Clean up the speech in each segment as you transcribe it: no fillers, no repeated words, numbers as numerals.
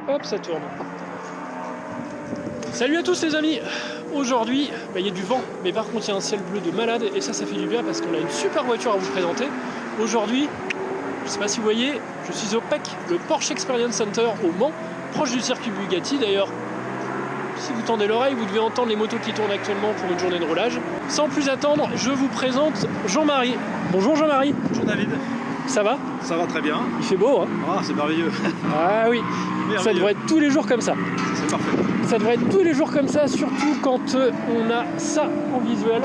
Hop, ça tourne. Salut à tous les amis. Aujourd'hui, il y a du vent, mais par contre il y a un ciel bleu de malade et ça fait du bien parce qu'on a une super voiture à vous présenter. Aujourd'hui, je sais pas si vous voyez, je suis au PEC, le Porsche Experience Center au Mans, proche du circuit Bugatti d'ailleurs. Si vous tendez l'oreille, vous devez entendre les motos qui tournent actuellement pour une journée de roulage. Sans plus attendre, je vous présente Jean-Marie. Bonjour Jean-Marie. Bonjour David. Ça va? Ça va très bien. Il fait beau, hein? Ah, c'est merveilleux. Ah oui, merveilleux. Ça devrait être tous les jours comme ça. C'est parfait. Ça devrait être tous les jours comme ça, surtout quand on a ça en visuel.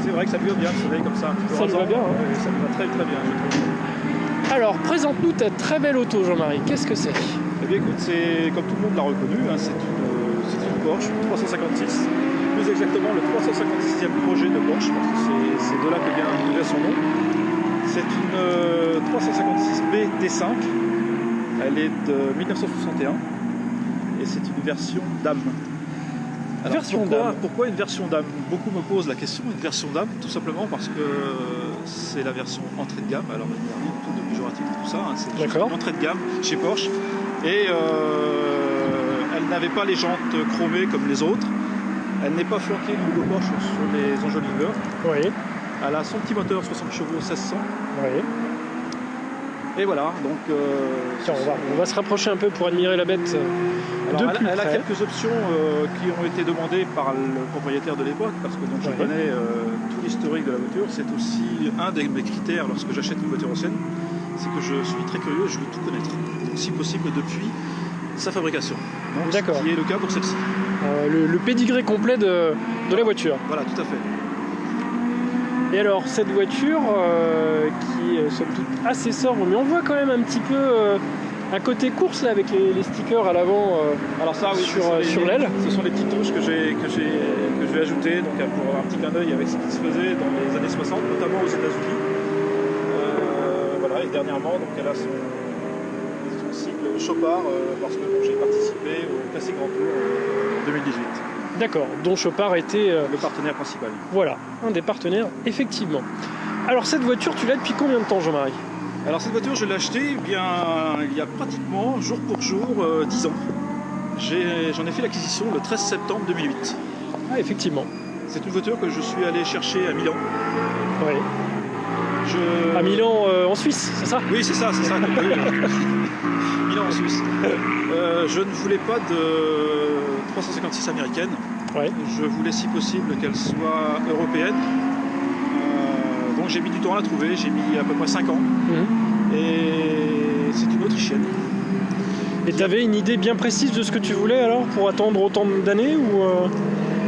C'est vrai que ça lui va bien le soleil comme ça. Ça lui va bien, hein? Oui, ça lui va très très bien, je trouve. Alors, présente-nous ta très belle auto, Jean-Marie. Qu'est-ce que c'est? Eh bien écoute, c'est comme tout le monde l'a reconnu, hein, c'est une Porsche 356. Plus exactement le 356e projet de Porsche, parce que c'est de là que vient son nom. C'est une 356B T5. Elle est de 1961 et c'est une version dame. Alors pourquoi une version dame? Beaucoup me posent la question, une version dame, tout simplement parce que c'est la version entrée de gamme. Alors tout de péjoratif, tout ça, hein, c'est juste une entrée de gamme chez Porsche. Et elle n'avait pas les jantes chromées comme les autres. Elle n'est pas flanquée du logo Porsche sur les enjoliveurs. Oui. Elle a son petit moteur 60 chevaux 1600. Oui. Et voilà, donc... Tiens, on va se rapprocher un peu pour admirer la bête elle a quelques options qui ont été demandées par le propriétaire de l'époque, parce que donc, je connais tout l'historique de la voiture. C'est aussi un de mes critères lorsque j'achète une voiture ancienne, c'est que je suis très curieux, je veux tout connaître. Donc si possible depuis sa fabrication. Donc, ce qui est le cas pour celle-ci. Le pédigré complet de la voiture. Voilà, tout à fait. Et alors, cette voiture qui est somme toute assez sobre, mais on voit quand même un petit peu un côté course là, avec les stickers à l'avant sur l'aile. Ce sont les petites touches que je vais ajouter donc, pour avoir un petit clin d'œil avec ce qui se faisait dans les années 60, notamment aux États-Unis. Voilà, et dernièrement, donc, elle a son cycle Chopard parce que j'ai participé au Classic Grand Tour en 2018. D'accord, dont Chopard était le partenaire principal. Voilà, un des partenaires, effectivement. Alors cette voiture, tu l'as depuis combien de temps, Jean-Marie? Alors cette voiture, je l'ai achetée il y a pratiquement, jour pour jour, 10 ans. J'en ai fait l'acquisition le 13 septembre 2008. Ah, effectivement. C'est une voiture que je suis allé chercher à Milan. Oui. À Milan, en Suisse, c'est ça? Oui, c'est ça. Milan en Suisse. Je ne voulais pas de 356 américaine. Ouais. Je voulais si possible qu'elle soit européenne. Donc j'ai mis du temps à la trouver, j'ai mis à peu près 5 ans. Et c'est une autrichienne. Et tu avais une idée bien précise de ce que tu voulais alors pour attendre autant d'années ou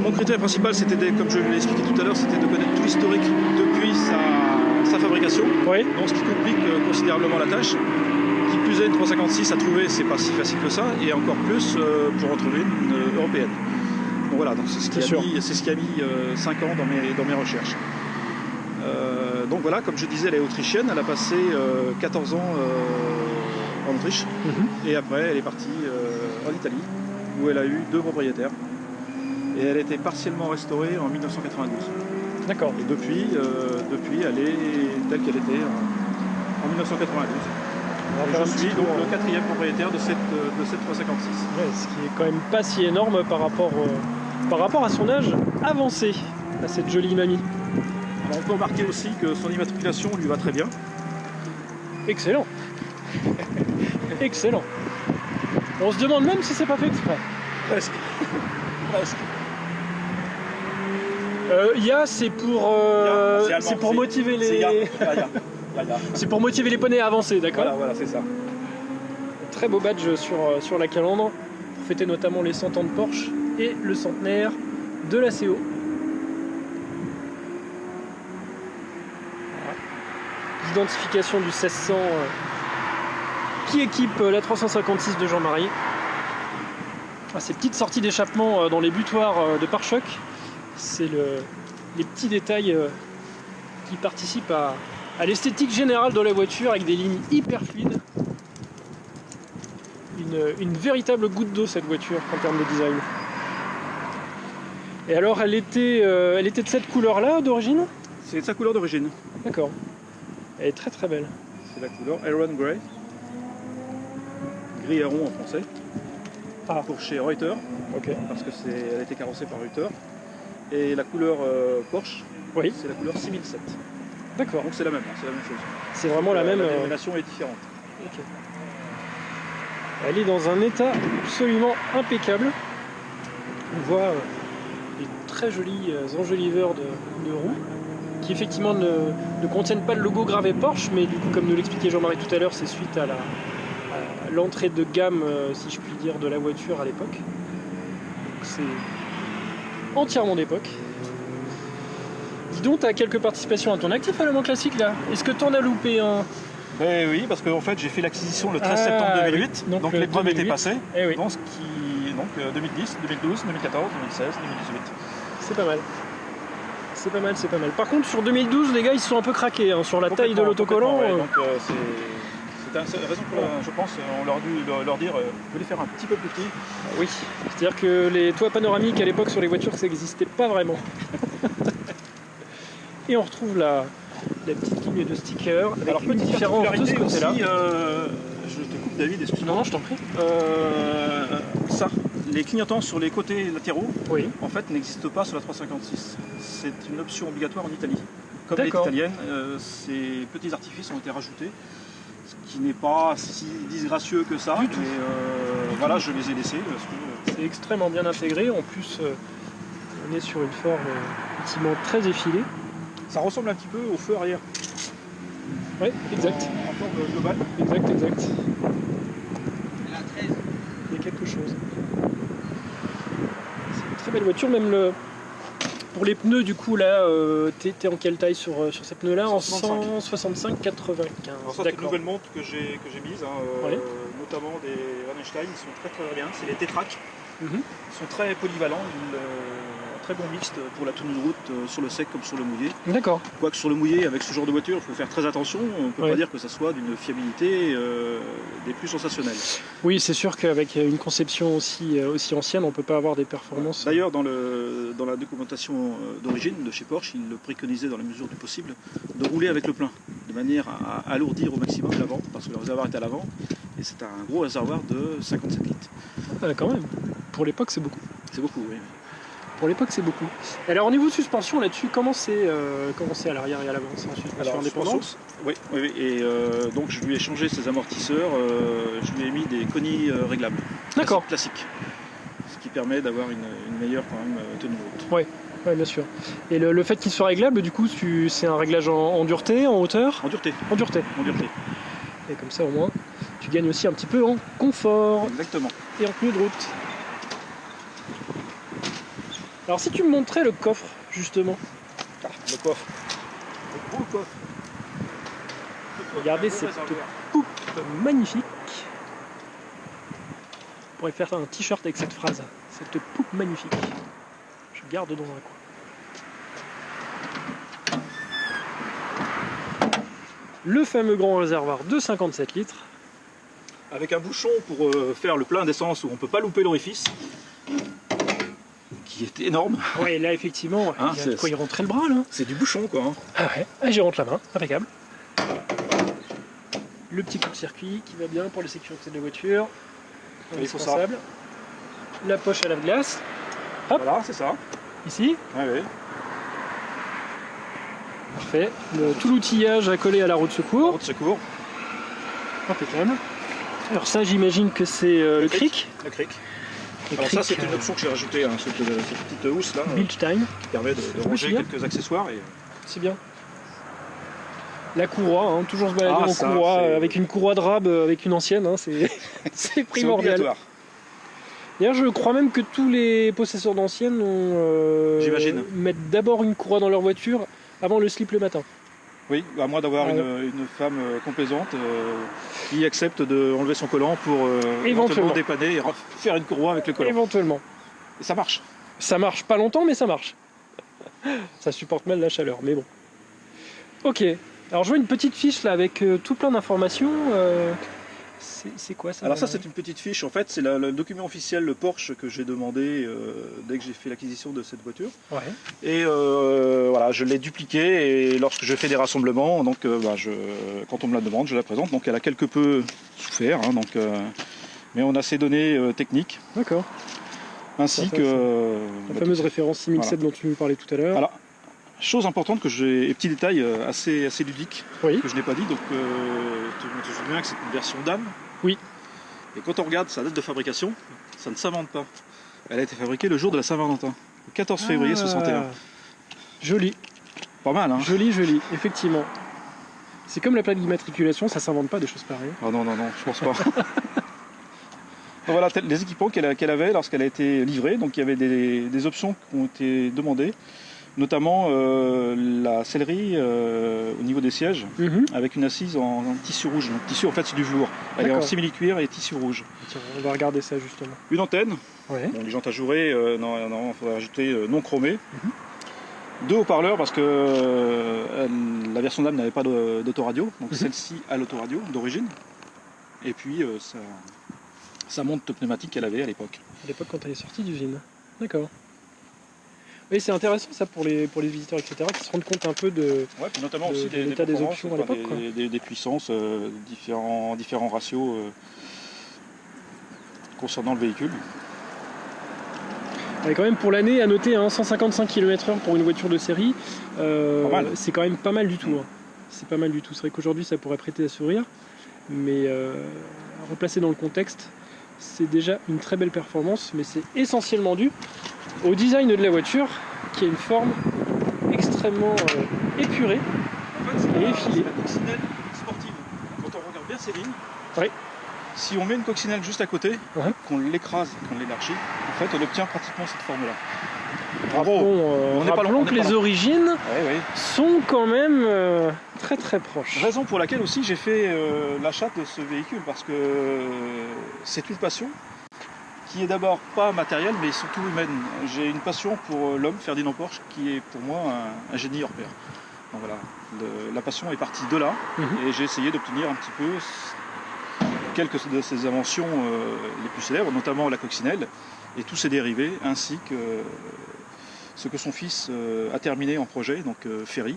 Mon critère principal, c'était, comme je l'ai expliqué tout à l'heure, c'était de connaître tout l'historique depuis sa fabrication. Oui. Donc ce qui complique considérablement la tâche. Qui plus est, une 356 à trouver, c'est pas si facile que ça, et encore plus pour en trouver une européenne. Donc voilà, donc c'est ce qui a mis 5 ans dans mes recherches. Donc voilà, comme je disais, elle est autrichienne, elle a passé 14 ans en Autriche, et après elle est partie en Italie, où elle a eu 2 propriétaires, et elle a été partiellement restaurée en 1992. D'accord. Et depuis, elle est telle qu'elle était en 1992. Je suis donc le 4e propriétaire de cette 356. Ouais, ce qui est quand même pas si énorme par rapport à son âge avancé, à cette jolie mamie. Alors on peut remarquer aussi que son immatriculation lui va très bien. Excellent. Excellent. On se demande même si c'est pas fait exprès. Presque. Presque. C'est pour motiver les... C'est pour motiver les poneys à avancer, d'accord? Voilà, c'est ça. Très beau badge sur la calandre, pour fêter notamment les 100 ans de Porsche et le centenaire de la CO. Voilà. L'identification du 1600 qui équipe la 356 de Jean-Marie. Ces petites sorties d'échappement dans les butoirs de pare-choc, c'est les petits détails qui participent à l'esthétique générale de la voiture avec des lignes hyper fluides. Une véritable goutte d'eau cette voiture en termes de design. Et alors elle était de cette couleur là d'origine? C'est de sa couleur d'origine. D'accord. Elle est très très belle. C'est la couleur Iron Grey. Gris aron en français. pour chez Reuter, parce que elle a été carrossée par Reuter. Et la couleur Porsche, c'est la couleur 6007. D'accord. Donc c'est la même chose. C'est vraiment la même. La dénomination est différente. Ok. Elle est dans un état absolument impeccable. On voit des très jolis enjoliveurs de roues qui effectivement ne contiennent pas le logo gravé Porsche, mais du coup, comme nous l'expliquait Jean-Marie tout à l'heure, c'est suite à l'entrée de gamme, si je puis dire, de la voiture à l'époque. C'est entièrement d'époque. Dis donc, tu as quelques participations à ton actif à Le Mans Classique là. Est-ce que tu en as loupé un? Ben oui, parce qu'en fait j'ai fait l'acquisition le 13 septembre 2008, oui. donc l'épreuve était passée. Oui. Donc 2010, 2012, 2014, 2016, 2018. C'est pas mal. C'est pas mal, c'est pas mal. Par contre, sur 2012, les gars, ils se sont un peu craqués hein, sur la taille de l'autocollant. Ouais, donc c'est la raison pour laquelle, je pense, on leur a dû leur dire vous voulez faire un petit peu plus petit. Oui, c'est-à-dire que les toits panoramiques à l'époque sur les voitures, ça n'existait pas vraiment. Et on retrouve la petite ligne de stickers avec alors, une différence de ce côté-là. Je te coupe David, excuse-moi. Non, je t'en prie. Ça, les clignotants sur les côtés latéraux, oui. en fait, n'existent pas sur la 356. C'est une option obligatoire en Italie. Comme elle est italienne, ces petits artifices ont été rajoutés, ce qui n'est pas si disgracieux que ça. Mais voilà, je les ai laissés. C'est extrêmement bien intégré. En plus, on est sur une forme effectivement très effilée. Ça ressemble un petit peu au feu arrière. Oui, exact. En forme globale. Exact. Il y a quelque chose. C'est une très belle voiture, même pour les pneus, du coup, là, t'es en quelle taille sur ces pneus-là? En 165 95. Alors ça, c'est une nouvelle montre que j'ai mise, notamment des Rennstein, ils sont très bien. C'est les T-Track. Ils sont très polyvalents. Très bon mixte pour la tenue de route sur le sec comme sur le mouillé. D'accord. Quoique sur le mouillé, avec ce genre de voiture, il faut faire très attention. On ne peut pas dire que ça soit d'une fiabilité des plus sensationnelles. Oui, c'est sûr qu'avec une conception aussi ancienne, on ne peut pas avoir des performances. D'ailleurs, dans la documentation d'origine de chez Porsche, il le préconisait dans la mesure du possible de rouler avec le plein, de manière à alourdir au maximum l'avant, parce que le réservoir est à l'avant, et c'est un gros réservoir de 57 litres. Ah, quand même. Pour l'époque, c'est beaucoup. C'est beaucoup, oui. Pour l'époque, c'est beaucoup. Alors, au niveau de suspension, là-dessus, comment c'est à l'arrière et à l'avant? C'est en suspension indépendante? Oui. Et donc, je lui ai changé ses amortisseurs. Je lui ai mis des conis réglables. D'accord. Classiques. Ce qui permet d'avoir une meilleure quand même tenue de route. Oui, bien sûr. Et le fait qu'il soit réglable, du coup, c'est un réglage en dureté, en hauteur? En dureté. En dureté. Et comme ça, au moins, tu gagnes aussi un petit peu en confort. Exactement. Et en tenue de route. Alors si tu me montrais le coffre, justement. Ah, le coffre. Le gros coffre. Regardez cette poupe magnifique. On pourrait faire un t-shirt avec cette phrase. Cette poupe magnifique. Je garde dans un coin. Le fameux grand réservoir de 57 litres. Avec un bouchon pour faire le plein d'essence où on ne peut pas louper l'orifice. Qui est énorme. Ouais, là effectivement, il y a de quoi y rentrer le bras là. C'est du bouchon quoi. Ah ouais, j'y rentre la main, impeccable. Le petit coupe-circuit qui va bien pour la sécurité de la voiture. Indispensable. La poche à lave-glace. Hop. Voilà, c'est ça. Ici. Ouais. Parfait. Tout l'outillage à coller à la roue de secours. Roue de secours. Impeccable. Alors ça, j'imagine que c'est le cric. Le cric. Alors ça, c'est une option que j'ai rajoutée, cette petite housse là, Bilstein, qui permet de ranger quelques accessoires. C'est bien. La courroie, toujours se balader en courroie, avec une courroie de rab, avec une ancienne, c'est primordial. D'ailleurs, je crois même que tous les possesseurs d'anciennes mettent d'abord une courroie dans leur voiture avant le slip le matin. Oui, à moins d'avoir une femme complaisante qui accepte d'enlever son collant pour éventuellement dépanner et faire une courroie avec le collant. Éventuellement. Et ça marche. Ça marche pas longtemps, mais ça marche. Ça supporte mal la chaleur, mais bon. Ok. Alors je vois une petite fiche là avec tout plein d'informations. C'est quoi ça? Alors ça, c'est une petite fiche. En fait, c'est le document officiel, le Porsche, que j'ai demandé dès que j'ai fait l'acquisition de cette voiture. Ouais. Et voilà, je l'ai dupliquée et lorsque je fais des rassemblements, donc quand on me la demande, je la présente. Donc elle a quelque peu souffert. Donc Mais on a ses données techniques, D'accord. ainsi Ça, que... La fameuse référence 6007 dont tu nous parlais tout à l'heure. Voilà. Chose importante et petit détail assez ludique Oui. que je n'ai pas dit, donc tu te souviens que c'est une version dame. Oui. Et quand on regarde sa date de fabrication, ça ne s'invente pas. Elle a été fabriquée le jour de la Saint-Valentin, le 14 février 61. Joli. Pas mal, hein? Joli, effectivement. C'est comme la plaque d'immatriculation, ça s'invente pas des choses pareilles. Oh non, je pense pas. Voilà les équipements qu'elle avait lorsqu'elle a été livrée. Donc il y avait des options qui ont été demandées, notamment la sellerie au niveau des sièges, avec une assise en tissu rouge. Donc tissu, en fait, c'est du velours. Elle est en simili-cuir et tissu rouge. Tiens, on va regarder ça justement. Une antenne. Ouais. Bon, les jantes ajourées, non, il faudrait ajouter non chromé. Deux haut-parleurs parce que la version dame n'avait pas d'autoradio, donc celle-ci a l'autoradio d'origine. Et puis sa montre pneumatique qu'elle avait à l'époque. À l'époque quand elle est sortie d'usine. D'accord. Oui, c'est intéressant ça pour les visiteurs, etc., qui se rendent compte un peu de puis notamment aussi l'état des options à l'époque. Des puissances, différents ratios concernant le véhicule. Et quand même pour l'année à noter 155 km/h pour une voiture de série, c'est quand même pas mal du tout. Hein. C'est pas mal du tout. C'est vrai qu'aujourd'hui ça pourrait prêter à sourire, mais replacé dans le contexte, c'est déjà une très belle performance, mais c'est essentiellement dû au design de la voiture qui a une forme extrêmement épurée et effilée. C'est la coccinelle sportive. Quand on regarde bien ces lignes, oui. Si on met une coccinelle juste à côté, qu'on l'écrase, qu'on l'élargit, en fait on obtient pratiquement cette forme-là. Bravo. Rappelons que les origines sont quand même très très proches. Raison pour laquelle aussi j'ai fait l'achat de ce véhicule, parce que c'est une passion qui est d'abord pas matérielle mais surtout humaine. J'ai une passion pour l'homme, Ferdinand Porsche, qui est pour moi un génie hors pair. Donc voilà, la passion est partie de là et j'ai essayé d'obtenir un petit peu quelques de ses inventions les plus célèbres, notamment la coccinelle et tous ses dérivés, ainsi que ce que son fils a terminé en projet, donc Ferry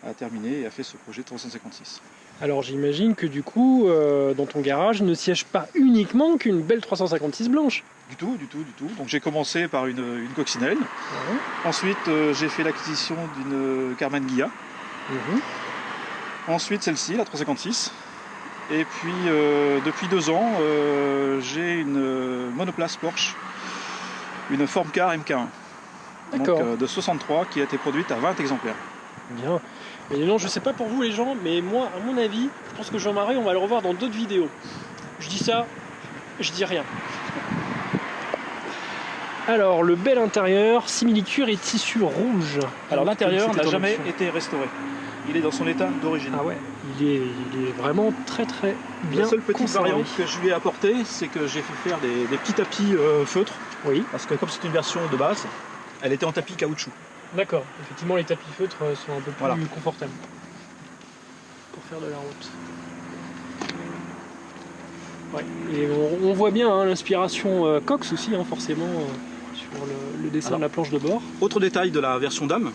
a terminé et a fait ce projet 356. Alors j'imagine que du coup, dans ton garage ne siège pas uniquement qu'une belle 356 blanche. Du tout. Donc j'ai commencé par une coccinelle. Ensuite j'ai fait l'acquisition d'une Carman Ghia. Ensuite celle-ci, la 356. Et puis depuis 2 ans, j'ai une monoplace Porsche, une Formcar MK1, donc, de 63, qui a été produite à 20 exemplaires. Bien. Mais non, je sais pas pour vous les gens, mais moi, à mon avis, je pense que Jean-Marie, on va le revoir dans d'autres vidéos. Je dis ça, je dis rien. Alors, le bel intérieur, simili-cuir et tissu rouge. Alors l'intérieur n'a jamais été restauré. Il est dans son état d'origine. Ah ouais, il est vraiment très très bien. La seule petite conservé. variante que je lui ai apportée, c'est que j'ai fait faire des petits tapis feutres. Oui. Parce que comme c'est une version de base, elle était en tapis caoutchouc. D'accord, effectivement les tapis feutres sont un peu plus confortables pour faire de la route. Ouais. Et on voit bien l'inspiration Cox aussi, forcément, sur le dessin de la planche de bord. Autre détail de la version dame,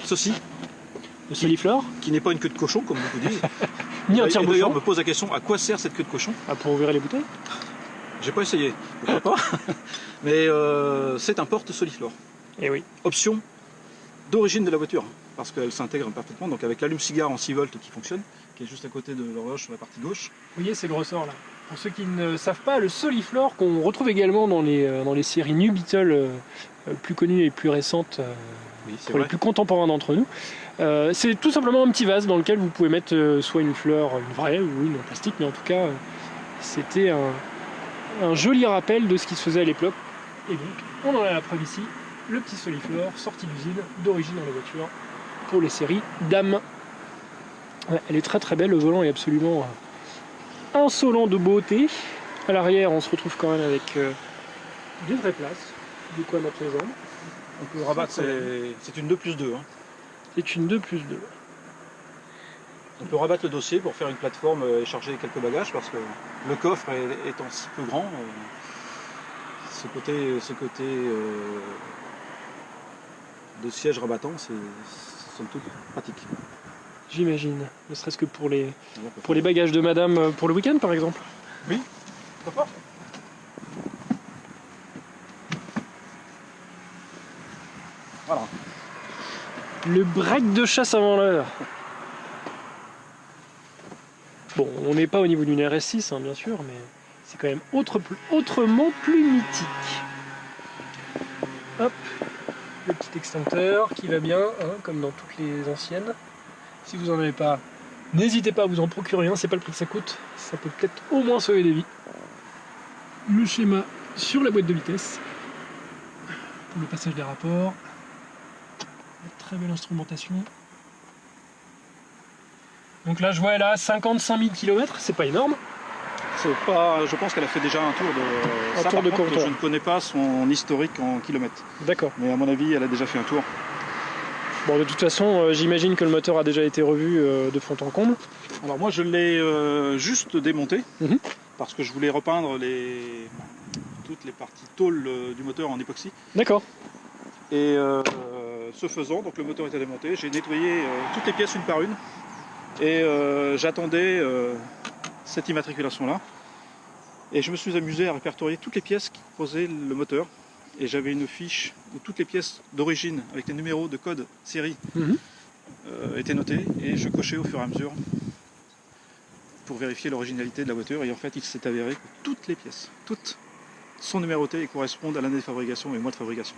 ceci. Le soliflore, qui n'est pas une queue de cochon, comme beaucoup disent. ni un tire-bouchon. D'ailleurs, on me pose la question, à quoi sert cette queue de cochon? Pour ouvrir les bouteilles. J'ai pas essayé, pourquoi pas. Mais c'est un porte-soliflore. Et oui. Option d'origine de la voiture, parce qu'elle s'intègre parfaitement, donc avec l'allume-cigare en 6 volts qui fonctionne, qui est juste à côté de l'horloge sur la partie gauche. Vous voyez, c'est le ressort là. Pour ceux qui ne savent pas, le soliflore qu'on retrouve également dans les séries New Beetle plus connues et plus récentes, pour les plus contemporains d'entre nous. C'est tout simplement un petit vase dans lequel vous pouvez mettre soit une fleur, une vraie ou une en plastique, mais en tout cas, c'était un joli rappel de ce qui se faisait à l'époque. Et donc, on en a la preuve ici, le petit soliflore sorti d'usine, d'origine dans la voiture, pour les séries Dame. Ouais, elle est très très belle, le volant est absolument insolent de beauté. À l'arrière, on se retrouve quand même avec des vraies places, de quoi mettre les jambes. On peut rabattre, c'est une 2+2. C'est une 2+2. On peut rabattre le dossier pour faire une plateforme et charger quelques bagages, parce que le coffre étant si peu grand, ce côté de siège rabattant, c'est somme toute pratique. J'imagine, ne serait-ce que pour les bagages de madame pour le week-end par exemple. Oui, pourquoi pas. Voilà. Le break de chasse avant l'heure. Bon, on n'est pas au niveau d'une RS6, hein, bien sûr, mais c'est quand même autrement plus mythique. Hop, le petit extincteur qui va bien, hein, comme dans toutes les anciennes. Si vous n'en avez pas, n'hésitez pas à vous en procurer un, c'est pas le prix que ça coûte. Ça peut peut-être au moins sauver des vies. Le schéma sur la boîte de vitesse. Pour le passage des rapports. Très belle instrumentation. Donc là je vois elle a 55 000 km, c'est pas énorme. Pas, je pense qu'elle a fait déjà un tour de... Un tour de contre, compteur. je ne connais pas son historique en kilomètres. D'accord. Mais à mon avis elle a déjà fait un tour. Bon de toute façon j'imagine que le moteur a déjà été revu de fond en comble. Alors moi je l'ai juste démonté. Mhm. Parce que je voulais repeindre toutes les parties tôle du moteur en époxy. D'accord. Et ce faisant, donc le moteur était démonté, j'ai nettoyé toutes les pièces une par une. Et j'attendais cette immatriculation là. Et je me suis amusé à répertorier toutes les pièces qui composaient le moteur. Et j'avais une fiche où toutes les pièces d'origine, avec les numéros de code série, étaient notées. Et je cochais au fur et à mesure pour vérifier l'originalité de la voiture. Et en fait, il s'est avéré que toutes les pièces, toutes, sont numérotées et correspondent à l'année de fabrication et au mois de fabrication.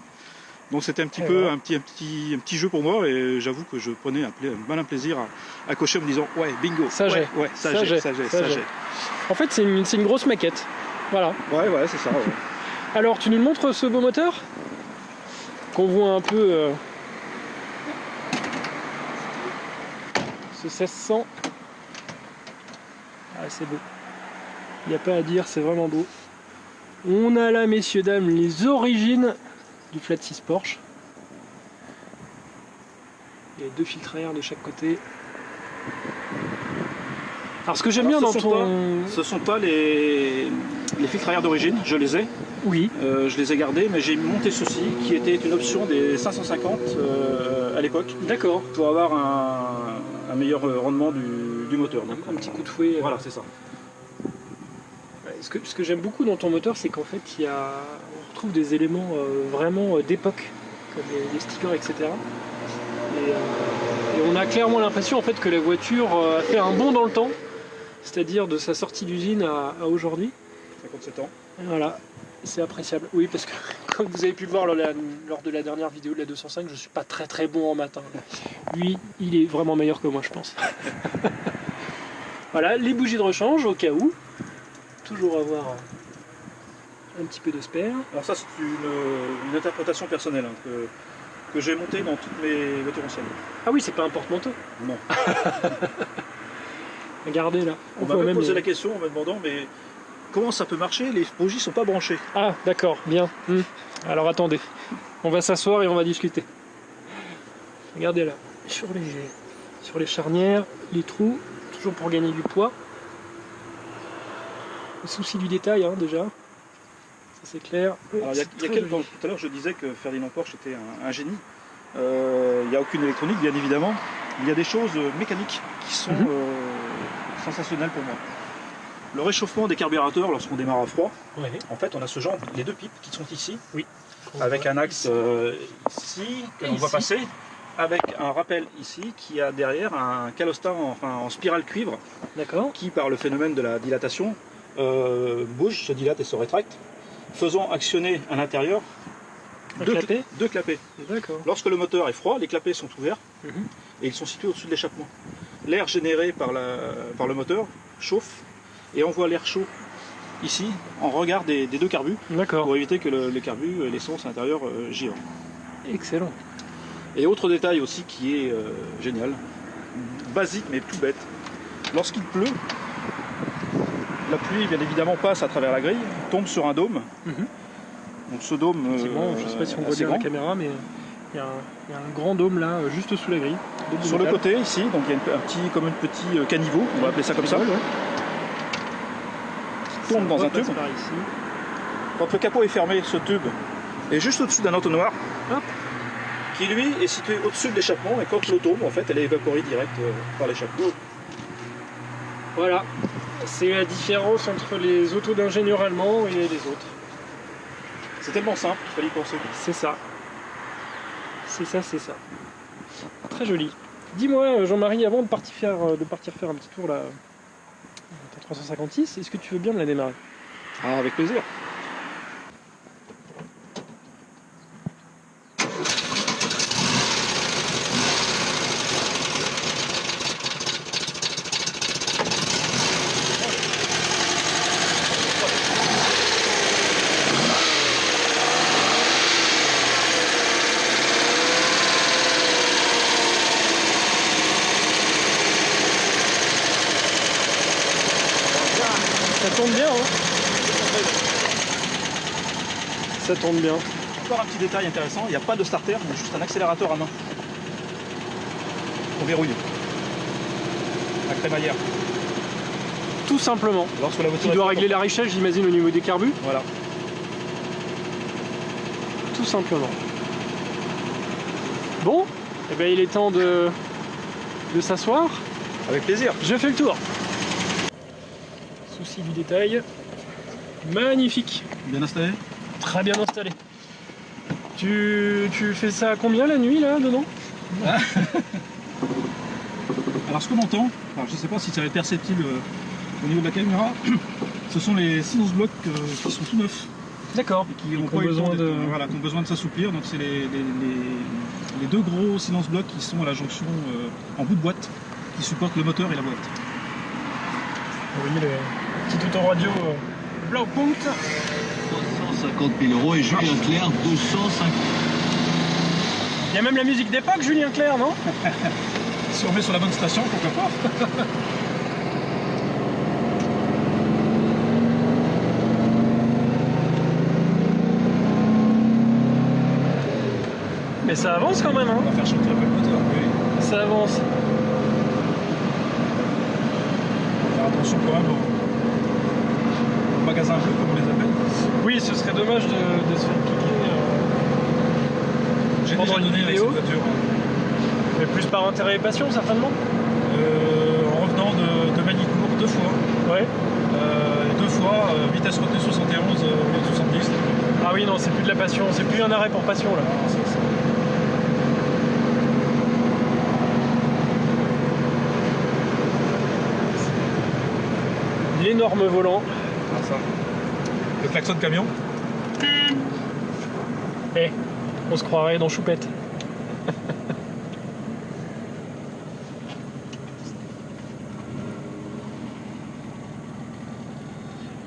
Donc c'était un petit peu un petit jeu pour moi, et j'avoue que je prenais un malin plaisir à cocher en me disant ouais, bingo, ça j'ai. Ouais, ça j'ai. En fait c'est une grosse maquette. Voilà. Ouais, c'est ça. Ouais. Alors tu nous montres ce beau moteur qu'on voit un peu ce 1600. Ah c'est beau. Il n'y a pas à dire, c'est vraiment beau. On a là, messieurs dames, les origines du flat 6 Porsche. Il y a deux filtres à air de chaque côté. Alors ce que j'aime bien dans ton... Ce sont pas les filtres à air d'origine, je les ai. Oui. Je les ai gardés, mais j'ai monté ceci qui était une option des 550 à l'époque. D'accord. Pour avoir un meilleur rendement du moteur. Donc, un petit coup de fouet. Voilà, c'est ça. Ce que j'aime beaucoup dans ton moteur, c'est qu'en fait, on retrouve des éléments vraiment d'époque, comme les stickers, etc. Et on a clairement l'impression en fait que la voiture a fait un bond dans le temps, c'est-à-dire de sa sortie d'usine à aujourd'hui. 57 ans. Voilà, c'est appréciable. Oui, parce que comme vous avez pu le voir lors de la dernière vidéo de la 205, je suis pas très bon en matin. Lui, il est vraiment meilleur que moi, je pense. Voilà, les bougies de rechange au cas où. Toujours avoir un petit peu de spare. Alors ça c'est une interprétation personnelle que j'ai montée dans toutes mes voitures anciennes. Ah oui, c'est pas un porte-manteau. Non. Regardez là. On m'a posé la question en me demandant mais comment ça peut marcher, les bougies sont pas branchées. Ah d'accord, bien. Alors attendez, on va s'asseoir et on va discuter. Regardez là, sur les charnières, les trous, toujours pour gagner du poids. Le souci du détail hein, déjà, ça c'est clair. Alors il y a quelques temps, tout à l'heure je disais que Ferdinand Porsche était un génie. Il n'y a aucune électronique bien évidemment. Il y a des choses mécaniques qui sont sensationnelles pour moi. Le réchauffement des carburateurs lorsqu'on démarre à froid, en fait on a ce genre, les deux pipes qui sont ici, avec un axe ici que l'on voit passer, avec un rappel ici qui a derrière un calostat en spirale cuivre, qui par le phénomène de la dilatation bouge, se dilate et se rétracte, faisant actionner à l'intérieur deux clapets. Lorsque le moteur est froid, les clapets sont ouverts et ils sont situés au-dessus de l'échappement. L'air généré par le moteur chauffe et envoie l'air chaud ici en regard des deux carbus pour éviter que le carbu, l'essence à l'intérieur gire. Excellent. Et autre détail aussi qui est génial, basique mais tout bête, lorsqu'il pleut, la pluie bien évidemment passe à travers la grille, tombe sur un dôme. Donc ce dôme, je ne sais pas si on voit bien la caméra, mais il y a un grand dôme là, juste sous la grille. Sur le côté ici, donc il y a comme un petit caniveau, on va appeler ça comme ça, qui tombe dans un tube. Quand le capot est fermé, ce tube est juste au-dessus d'un entonnoir, qui lui est situé au-dessus de l'échappement, et quand l'eau tombe, en fait, elle est évaporée direct par l'échappement. Voilà, c'est la différence entre les autos d'ingénieurs allemands et les autres. C'est tellement simple, il fallait y penser. C'est ça. C'est ça, c'est ça. Très joli. Dis-moi, Jean-Marie, avant de partir faire un petit tour là, ta 356, est-ce que tu veux bien me la démarrer? Ah, avec plaisir. Ça tourne bien, hein? Ça tourne bien. Encore un petit détail intéressant, il n'y a pas de starter, mais juste un accélérateur à main. On verrouille. La crémaillère. Tout simplement. Lorsque la voiture Tu dois régler la richesse, j'imagine, au niveau des carbus. Voilà. Tout simplement. Bon, eh ben, il est temps de s'asseoir. Avec plaisir. Je fais le tour. Souci du détail. Magnifique. Bien installé. Très bien installé. Tu fais ça à combien la nuit là dedans? Alors ce qu'on entend, alors, je ne sais pas si ça va être perceptible au niveau de la caméra, ce sont les silence blocs qui sont tout neufs. D'accord. Et qui ont besoin de s'assouplir. Donc c'est les deux gros silence blocs qui sont à la jonction en bout de boîte qui supportent le moteur et la boîte. Vous voyez le petit autoradio Blaupunkt. 250 000 € et Julien Clerc 250. Il y a même la musique d'époque, Julien Clerc, non? Si on met sur la bonne station, pourquoi pas. Mais ça avance quand même, hein? On va faire chanter un peu le moteur. Oui. Ça avance. On va faire attention quand même au magasin bleu, comme on les appelle. Oui, ce serait dommage de se faire piquer J'ai pendant déjà une donné avec vidéo. cette voiture. Mais plus par intérêt et passion, certainement. En revenant de Manicourt 2 fois. Ouais. Et 2 fois, vitesse retenue 71 au lieu de 70. Ah oui, non, c'est plus de la passion, c'est plus un arrêt pour passion là. L'énorme volant. Ah, ça. Le klaxon de camion. Eh, on se croirait dans Choupette.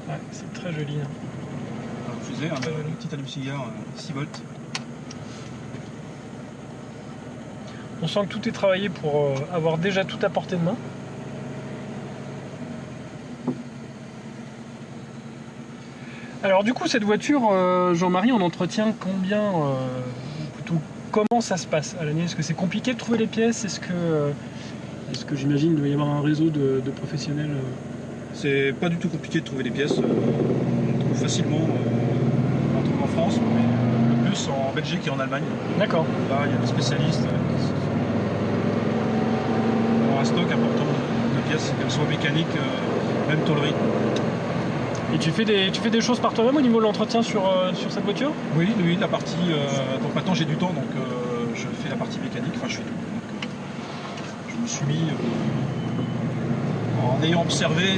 Ouais, c'est très joli. Hein. Je disais, un petit allume-cigare 6 volts. On sent que tout est travaillé pour avoir déjà tout à portée de main. Alors du coup, cette voiture, Jean-Marie, on entretient combien plutôt, comment ça se passe à l'année? Est-ce que c'est compliqué de trouver les pièces? Est-ce que j'imagine qu'il doit y avoir un réseau de professionnels C'est pas du tout compliqué de trouver des pièces. On trouve facilement on trouve en France, mais le plus en Belgique et en Allemagne. D'accord. Là, il y a des spécialistes qui ont un stock important de pièces, qu'elles soient mécaniques, même tôlerie. Et tu fais des choses par toi-même au niveau de l'entretien sur cette voiture? Oui, la partie. Donc maintenant j'ai du temps, donc je fais la partie mécanique, enfin je fais tout. Donc, je me suis mis en ayant observé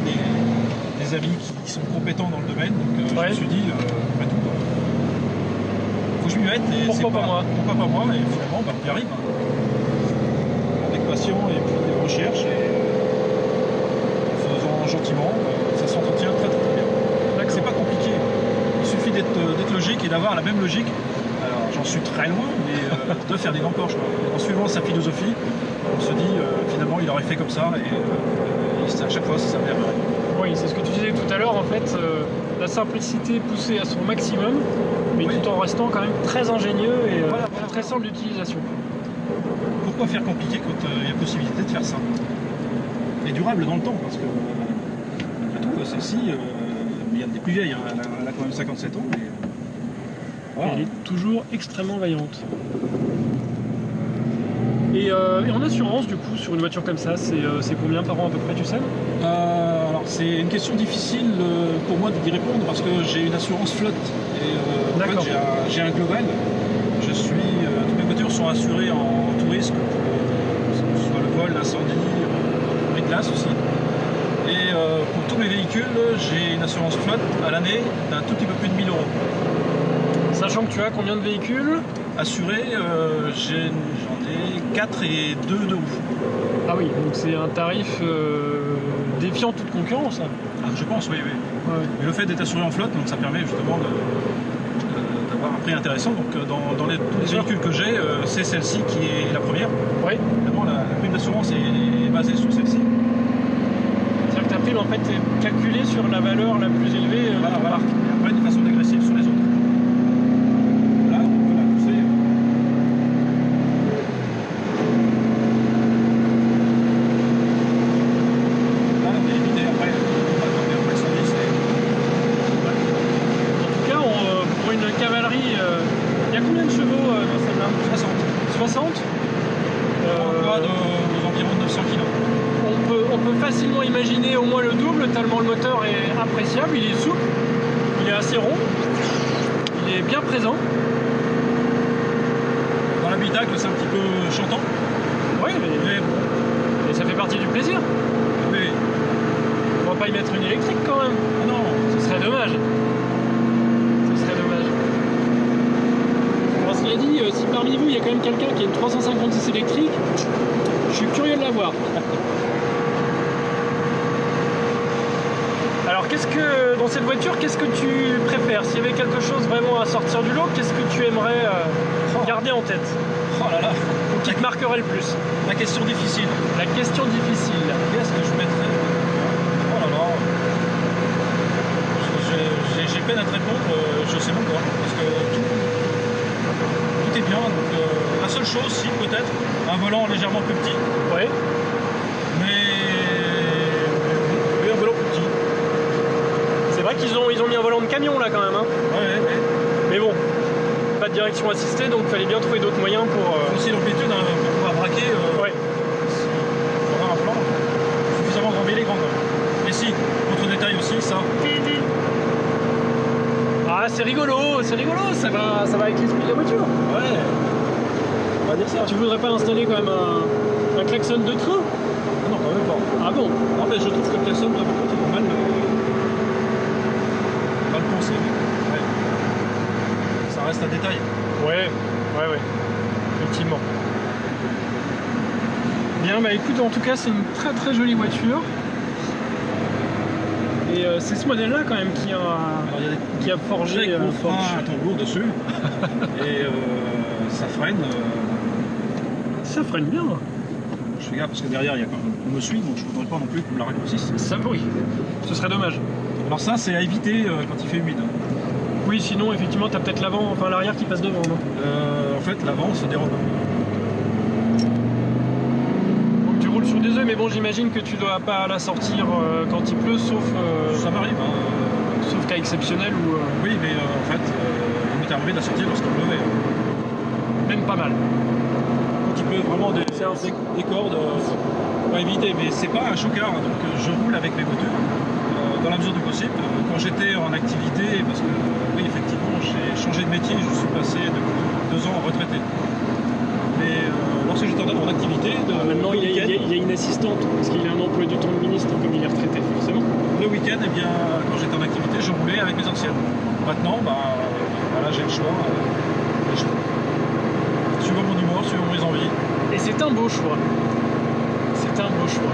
des amis qui sont compétents dans le domaine, donc je me suis dit, après tout, faut que je m'y mette. Et pourquoi pas moi? Pourquoi pas moi? Et finalement, on y arrive. Hein. Avec passion et puis recherche, et faisant gentiment, ça s'entretient très très bien. C'est pas compliqué, il suffit d'être logique et d'avoir la même logique. Alors j'en suis très loin, mais de faire des grands Porsche. En suivant sa philosophie, on se dit finalement il aurait fait comme ça et à chaque fois ça s'avère vrai. Oui, c'est ce que tu disais tout à l'heure en fait, la simplicité poussée à son maximum, mais tout en restant quand même très ingénieux et très simple d'utilisation. Pourquoi faire compliqué quand il y a possibilité de faire simple et durable dans le temps, parce que après tout celle-ci. Il y a des plus vieilles, hein. Elle a quand même 57 ans. Mais... Voilà. Elle est toujours extrêmement vaillante. Et en assurance, du coup, sur une voiture comme ça, c'est combien par an à peu près, tu sais? Alors, c'est une question difficile pour moi d'y répondre parce que j'ai une assurance flotte. Et en fait, j'ai un global. Toutes mes voitures voitures sont assurées en tout risque, que ce soit le vol, l'incendie, les glaces aussi. Et pour tous mes véhicules, j'ai une assurance flotte à l'année d'un tout petit peu plus de 1000 €. Sachant que tu as combien de véhicules? Assuré, j'en ai 4 et 2 de ouf. Ah oui, donc c'est un tarif défiant toute concurrence. Là. Ah, je pense, oui, oui. Ouais. Mais le fait d'être assuré en flotte, donc ça permet justement d'avoir un prix intéressant. Donc tous les véhicules que j'ai, c'est celle-ci qui est la première. Oui. Évidemment, la prime d'assurance est basée sur celle-ci. C'est-à-dire que ta prime en fait est calculée sur la valeur la plus élevée Voilà, de la marque. Et après, de façon dégressive sur les autres. Là, on peut la pousser. Là, on est limité après. Après 110, En tout cas, pour une cavalerie, il y a combien de chevaux dans celle-là? 60. 60 On va aux environs de 900 kg. on peut facilement imaginer au moins le double, tellement le moteur est appréciable, il est souple, il est assez rond, il est bien présent. Dans l'habitacle, c'est un petit peu chantant. Oui, Mais bon, mais ça fait partie du plaisir. mais On va pas y mettre une électrique quand même. non, Ce serait dommage. Ce serait dommage. Alors, cela dit, si parmi vous il y a quand même quelqu'un qui a une 356 électrique, je suis curieux de la voir. Alors, dans cette voiture, qu'est-ce que tu préfères? S'il y avait quelque chose vraiment à sortir du lot, qu'est-ce que tu aimerais garder en tête? oh là là, Ou qui te marquerait le plus? la question difficile. La question difficile. Qu'est-ce que je mettrais? Oh là là, j'ai peine à te répondre, je sais même pas, parce que tout est bien. Donc, la seule chose, si peut-être, un volant légèrement plus petit, Ouais. mais un volant plus petit. C'est vrai qu'ils ont mis un volant de camion là quand même. Hein. Ouais. Mais bon, pas de direction assistée, donc il fallait bien trouver d'autres moyens pour. Aussi l'amplitude hein, pour pouvoir braquer. Ouais. Pour avoir un plan suffisamment grand, mais il est grand quand même. Et si, autre détail aussi, ça. Ah, c'est rigolo, ça va avec l'esprit de la voiture. Ouais. On va dire ça. Tu voudrais pas installer quand même un klaxon de train? Ah non, quand même pas. Ah bon? Non, mais je trouve que le klaxon doit beaucoup mal pensé. Ouais. Ça reste un détail. Ouais, effectivement. Bien, bah écoute, en tout cas, c'est une très très jolie voiture. Et c'est ce modèle-là quand même qui a forgé gros Porsche. frein à tambour dessus. Et ça freine. Ça freine bien. Je fais gaffe parce que derrière, il y a quand même, on me suit, donc je ne voudrais pas non plus qu'on me la raccourcisse. Ça oui. Ce serait dommage. Alors ça, c'est à éviter quand il fait humide. Oui, sinon, effectivement, tu as peut-être l'avant, enfin l'arrière qui passe devant, non? En fait, l'avant se dérobe. Donc tu roules sur des œufs, mais bon, j'imagine que tu dois pas la sortir quand il pleut, sauf Ça m'arrive. Hein. sauf cas exceptionnel ou Oui, mais en fait, il m'est arrivé de la sortir lorsqu'il pleuvait. même pas mal. Quand il pleut vraiment des cordes, on va éviter. Mais c'est pas un chocard, donc je roule avec mes voitures dans la mesure du possible. Quand j'étais en activité, parce que oui, effectivement, j'ai changé de métier, je suis passé depuis 2 ans retraité. Mais lorsque j'étais en activité, Maintenant, il y a une assistante, parce qu'il a un emploi du temps de ministre, comme il est retraité, forcément. le week-end, eh bien, quand j'étais en activité, je roulais avec mes anciennes. Maintenant, voilà, j'ai le choix. Suivant mon humeur, suivant mes envies. Et c'est un beau choix. C'est un beau choix.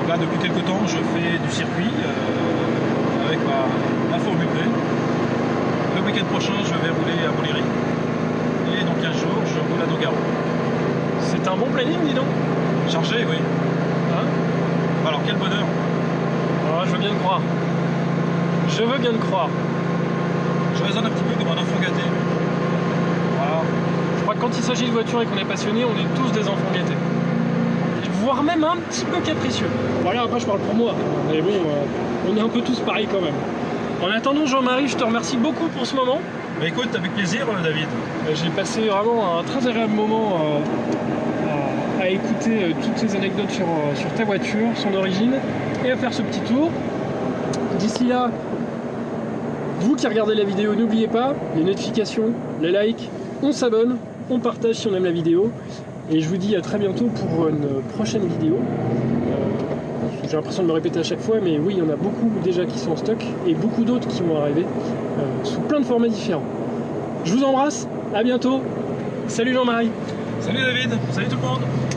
Là, depuis quelques temps, je fais du circuit avec ma Formule P. Le week-end prochain, je vais rouler à Montlhéry. Et dans 15 jours, je roule à Nogaro. C'est un bon planning, dis donc. Chargé, oui. Hein? Alors, quel bonheur. Ah, je veux bien le croire. Je veux bien le croire. Je raisonne un petit peu comme un enfant gâté. Voilà. Je crois que quand il s'agit de voiture et qu'on est passionné, on est tous des enfants gâtés. Voire même un petit peu capricieux. Voilà, après je parle pour moi. Mais bon, on est un peu tous pareils quand même. En attendant, Jean-Marie, je te remercie beaucoup pour ce moment. Bah écoute, avec plaisir, David. J'ai passé vraiment un très agréable moment à écouter toutes ces anecdotes sur ta voiture, son origine, et à faire ce petit tour. D'ici là, vous qui regardez la vidéo, n'oubliez pas les notifications, les likes, on s'abonne on partage si on aime la vidéo. Et je vous dis à très bientôt pour une prochaine vidéo. J'ai l'impression de me répéter à chaque fois, mais oui, il y en a beaucoup déjà qui sont en stock et beaucoup d'autres qui vont arriver sous plein de formats différents. Je vous embrasse, à bientôt. Salut Jean-Marie. Salut David, salut tout le monde.